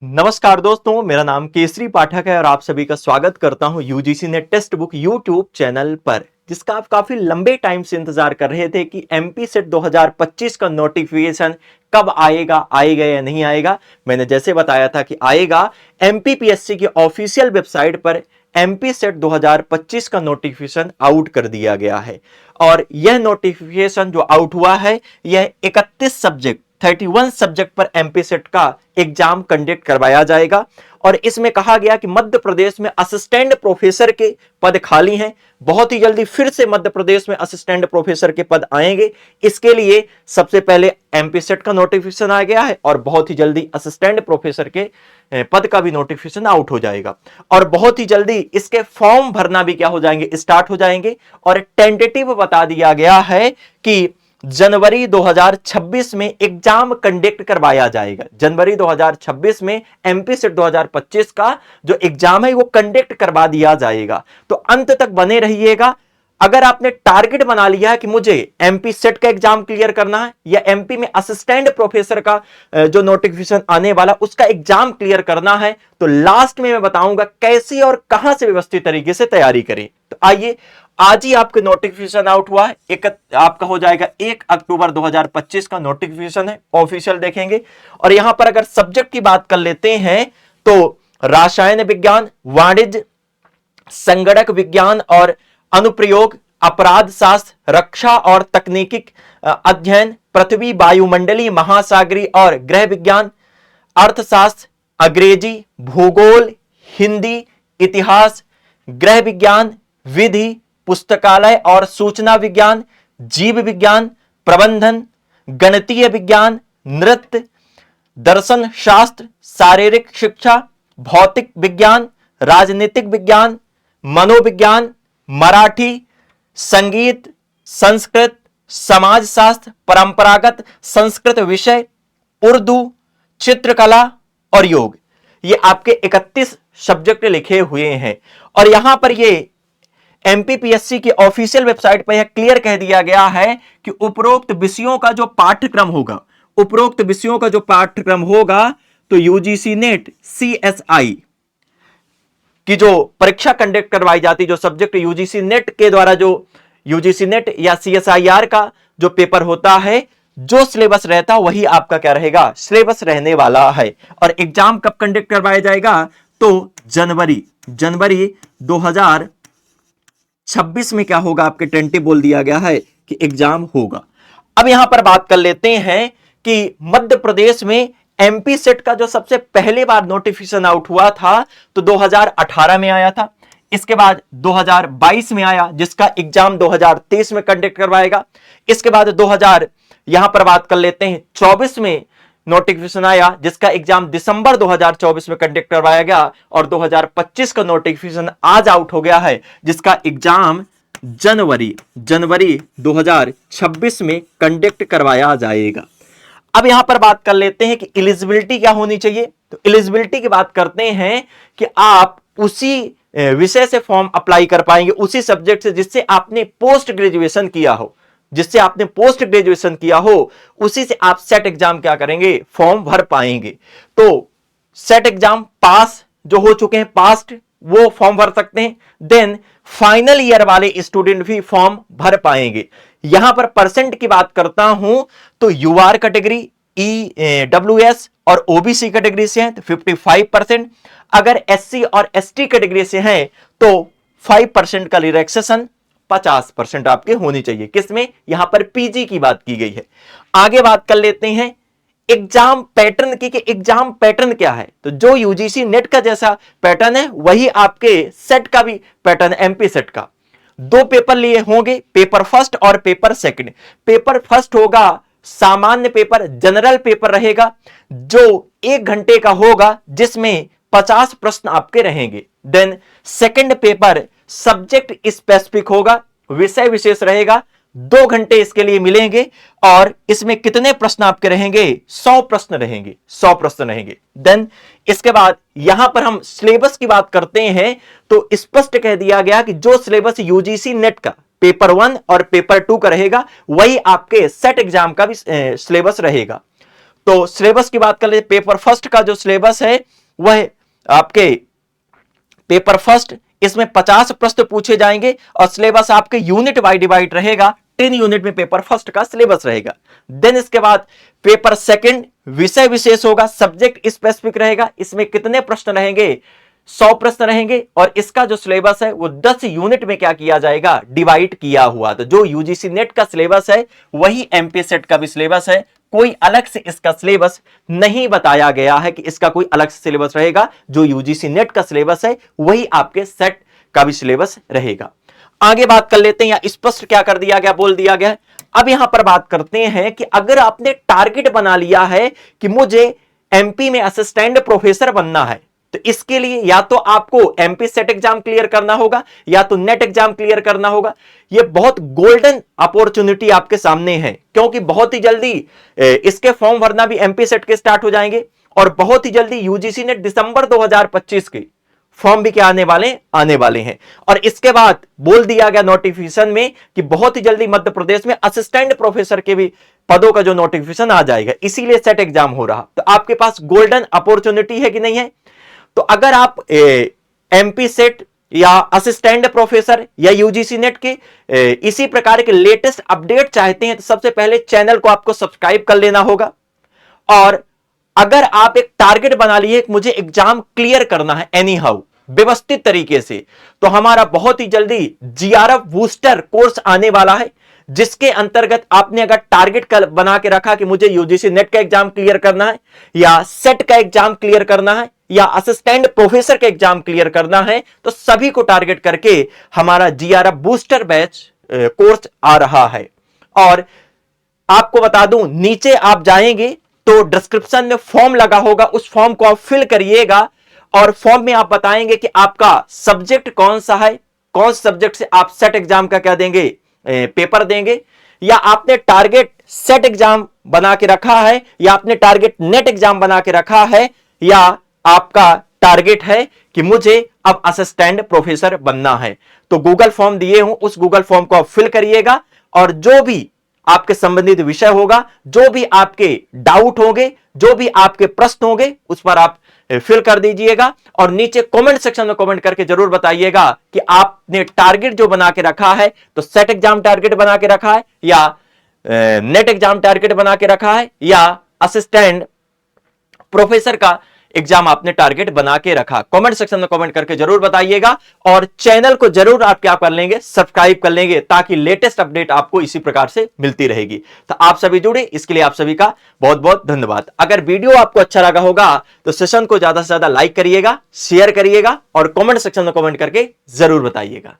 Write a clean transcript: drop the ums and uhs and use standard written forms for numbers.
नमस्कार दोस्तों, मेरा नाम केसरी पाठक है और आप सभी का स्वागत करता हूं UGC net text book YouTube channel पर, जिसका आप काफी लंबे टाइम से इंतजार कर रहे थे कि एमपी सेट 2025 का नोटिफिकेशन कब आएगा या नहीं आएगा। मैंने जैसे बताया था कि आएगा। एमपीपीएससी की ऑफिशियल वेबसाइट पर एमपी सेट 2025 का नोटिफिकेशन आउट कर दिया गया है और यह नोटिफिकेशन जो आउट हुआ है यह 31 सब्जेक्ट पर एमपी सेट का एग्जाम कंडक्ट करवाया जाएगा। और इसमें कहा गया कि मध्य प्रदेश में असिस्टेंट प्रोफेसर के पद खाली हैं। बहुत ही जल्दी फिर से मध्य प्रदेश में असिस्टेंट प्रोफेसर के पद आएंगे। इसके लिए सबसे पहले एमपी सेट का नोटिफिकेशन आ गया है और बहुत ही जल्दी असिस्टेंट प्रोफेसर के पद का भी नोटिफिकेशन आउट हो जाएगा और बहुत ही जल्दी इसके फॉर्म भरना भी क्या हो जाएंगे, स्टार्ट हो जाएंगे। और टेंटेटिव बता दिया गया है कि जनवरी 2026 में एग्जाम कंडक्ट करवाया जाएगा। जनवरी 2026 में एमपी सेट 2025 का जो एग्जाम है वो कंडक्ट करवा दिया जाएगा। तो अंत तक बने रहिएगा। अगर आपने टारगेट बना लिया है कि मुझे एमपी सेट का एग्जाम क्लियर करना है या एमपी में असिस्टेंट प्रोफेसर का जो नोटिफिकेशन आने वाला उसका एग्जाम क्लियर करना है, तो लास्ट में मैं बताऊंगा कैसे और कहां से व्यवस्थित तरीके से तैयारी करें। तो आइए, आज ही आपके नोटिफिकेशन आउट हुआ है। आपका हो जाएगा 1 अक्टूबर 2025 का नोटिफिकेशन है, ऑफिशियल देखेंगे। और यहां पर अगर सब्जेक्ट की बात कर लेते हैं तो रसायन विज्ञान, वाणिज्य, संगणक विज्ञान और अनुप्रयोग, अपराध शास्त्र, रक्षा और तकनीकी अध्ययन, पृथ्वी, वायुमंडलीय, महासागरीय और गृह विज्ञान, अर्थशास्त्र, अंग्रेजी, भूगोल, हिंदी, इतिहास, गृह विज्ञान, विधि, पुस्तकालय और सूचना विज्ञान, जीव विज्ञान, प्रबंधन, गणितीय विज्ञान, नृत्य, दर्शन शास्त्र, शारीरिक शिक्षा, भौतिक विज्ञान, राजनीतिक विज्ञान, मनोविज्ञान, मराठी, संगीत, संस्कृत, समाजशास्त्र, परंपरागत संस्कृत विषय, उर्दू, चित्रकला और योग। ये आपके 31 सब्जेक्ट लिखे हुए हैं। और यहां पर ये एमपीपीएससी की ऑफिशियल वेबसाइट पर यह क्लियर कह दिया गया है कि उपरोक्त विषयों का जो पाठ्यक्रम होगा, तो यूजीसी नेट सीएसआई की जो परीक्षा कंडक्ट करवाई जाती, जो सब्जेक्ट यूजीसी नेट के द्वारा, जो यूजीसी नेट या सीएसआईआर का जो पेपर होता है, जो सिलेबस रहता वही आपका क्या रहेगा, सिलेबस रहने वाला है। और एग्जाम कब कंडक्ट करवाया जाएगा, तो जनवरी 2026 में क्या होगा, आपके टेंटिव बोल दिया गया है कि एग्जाम होगा। अब यहां पर बात कर लेते हैं कि मध्य प्रदेश में एमपी सेट का जो सबसे पहले बार नोटिफिकेशन आउट हुआ था तो 2018 में आया था। इसके बाद 2022 में आया, जिसका एग्जाम 2023 में कंडक्ट करवाएगा। इसके बाद यहां पर बात कर लेते हैं 24 में नोटिफिकेशन आया, जिसका एग्जाम दिसंबर 2024 में कंडक्ट करवाया गया। और 2025 का नोटिफिकेशन आज आउट हो गया है, जिसका एग्जाम जनवरी 2026 में कंडक्ट करवाया जाएगा। अब यहां पर बात कर लेते हैं कि एलिजिबिलिटी क्या होनी चाहिए। तो एलिजिबिलिटी की बात करते हैं कि आप उसी विषय से फॉर्म अप्लाई कर पाएंगे, उसी सब्जेक्ट से जिससे आपने पोस्ट ग्रेजुएशन किया हो, उसी से आप सेट एग्जाम क्या करेंगे, फॉर्म भर पाएंगे। तो सेट एग्जाम पास जो हो चुके हैं, पास्ट, वो फॉर्म भर सकते हैं। देन फाइनल ईयर वाले स्टूडेंट भी फॉर्म भर पाएंगे। यहां पर परसेंट की बात करता हूं तो यूआर कैटेगरी, ईडब्ल्यूएस और ओबीसी कैटेगरी से हैं तो 55%। अगर एससी और एसटी कैटेगरी से हैं तो 5% का रिलैक्सेशन 50% आपके होनी चाहिए। किसमें, यहां पर पीजी की बात की गई है। आगे बात कर लेते हैं एग्जाम पैटर्न की, कि एग्जाम पैटर्न क्या है। तो जो यूजीसी नेट का जैसा पैटर्न है वही आपके सेट का भी पैटर्न, एमपी सेट का। 2 पेपर लिए होंगे, पेपर फर्स्ट और पेपर सेकंड। पेपर फर्स्ट होगा सामान्य पेपर, जनरल पेपर रहेगा, जो 1 घंटे का होगा, जिसमें 50 प्रश्न आपके रहेंगे। Then second paper subject specific होगा, विषय विशेष रहेगा, 2 घंटे इसके लिए मिलेंगे। और इसमें कितने प्रश्न आपके रहेंगे, 100 प्रश्न रहेंगे। देन इसके बाद यहां पर हम सिलेबस की बात करते हैं तो स्पष्ट कह दिया गया कि जो सिलेबस यूजीसी नेट का पेपर 1 और पेपर 2 का रहेगा, वही आपके सेट एग्जाम का भी सिलेबस रहेगा। तो सिलेबस की बात कर ले, पेपर फर्स्ट का जो सिलेबस है वह आपके पेपर फर्स्ट, इसमें 50 प्रश्न पूछे जाएंगे और सिलेबस आपके यूनिट वाइज डिवाइड रहेगा। 10 यूनिट में पेपर फर्स्ट का सिलेबस रहेगा। देन इसके बाद पेपर सेकंड विषय विशेष होगा, सब्जेक्ट स्पेसिफिक रहेगा। इसमें कितने प्रश्न रहेंगे? 100 प्रश्न रहेंगे और इसका जो सिलेबस है वो 10 यूनिट में क्या किया जाएगा? डिवाइड किया हुआ। तो जो यूजीसी नेट का सिलेबस है वही एमपी सेट का भी सिलेबस है। कोई अलग से इसका सिलेबस नहीं बताया गया है कि इसका कोई अलग से सिलेबस रहेगा। जो यूजीसी नेट का सिलेबस है वही आपके सेट का भी सिलेबस रहेगा। आगे बात कर लेते हैं, या स्पष्ट क्या कर दिया गया, बोल दिया गया। अब यहां पर बात करते हैं कि अगर आपने टारगेट बना लिया है कि मुझे एमपी में असिस्टेंट प्रोफेसर बनना है, तो इसके लिए या तो आपको एमपी सेट एग्जाम क्लियर करना होगा या तो नेट एग्जाम क्लियर करना होगा। यह बहुत गोल्डन अपॉर्चुनिटी आपके सामने है, क्योंकि बहुत ही जल्दी इसके फॉर्म भरना भी एमपी सेट के स्टार्ट हो जाएंगे और बहुत ही जल्दी यूजीसी ने दिसंबर 2025 के फॉर्म भी क्या आने वाले हैं। और इसके बाद बोल दिया गया नोटिफिकेशन में कि बहुत ही जल्दी मध्य प्रदेश में असिस्टेंट प्रोफेसर के भी पदों का जो नोटिफिकेशन आ जाएगा, इसीलिए सेट एग्जाम हो रहा। तो आपके पास गोल्डन अपॉर्चुनिटी है कि नहीं है? तो अगर आप एमपी सेट या असिस्टेंट प्रोफेसर या यूजीसी नेट के इसी प्रकार के लेटेस्ट अपडेट चाहते हैं तो सबसे पहले चैनल को आपको सब्सक्राइब कर लेना होगा। और अगर आप एक टारगेट बना लिए मुझे एग्जाम क्लियर करना है एनी हाउ व्यवस्थित तरीके से, तो हमारा बहुत ही जल्दी जीआरएफ बूस्टर कोर्स आने वाला है, जिसके अंतर्गत आपने अगर टारगेट बना के रखा कि मुझे यूजीसी नेट का एग्जाम क्लियर करना है या सेट का एग्जाम क्लियर करना है या असिस्टेंट प्रोफेसर का एग्जाम क्लियर करना है, तो सभी को टारगेट करके हमारा जीआरएफ बूस्टर बैच कोर्स आ रहा है। और आपको बता दूं, नीचे आप जाएंगे तो डिस्क्रिप्शन में फॉर्म लगा होगा, उस फॉर्म को आप फिल करिएगा और फॉर्म में आप बताएंगे कि आपका सब्जेक्ट कौन सा है, कौन से सब्जेक्ट से आप सेट एग्जाम का क्या देंगे, पेपर देंगे, या आपने टारगेट सेट एग्जाम बना के रखा है या आपने टारगेट नेट एग्जाम बना के रखा है, या आपका टारगेट है कि मुझे अब असिस्टेंट प्रोफेसर बनना है। तो गूगल फॉर्म दिए हूं, उस गूगल फॉर्म को आप फिल करिएगा और जो भी आपके संबंधित विषय होगा, जो भी आपके डाउट होंगे, जो भी आपके प्रश्न होंगे, उस पर आप फिल कर दीजिएगा और नीचे कमेंट सेक्शन में कमेंट करके जरूर बताइएगा कि आपने टारगेट जो बना के रखा है, तो सेट एग्जाम टारगेट बना के रखा है या नेट एग्जाम टारगेट बना के रखा है या असिस्टेंट प्रोफेसर का एग्जाम आपने टारगेट बना के रखा। कमेंट सेक्शन में कमेंट करके जरूर बताइएगा और चैनल को जरूर आप क्या कर लेंगे, सब्सक्राइब कर लेंगे, ताकि लेटेस्ट अपडेट आपको इसी प्रकार से मिलती रहेगी। तो आप सभी जुड़े, इसके लिए आप सभी का बहुत बहुत धन्यवाद। अगर वीडियो आपको अच्छा लगा होगा तो सेशन को ज्यादा से ज्यादा लाइक करिएगा, शेयर करिएगा और कमेंट सेक्शन में कमेंट करके जरूर बताइएगा।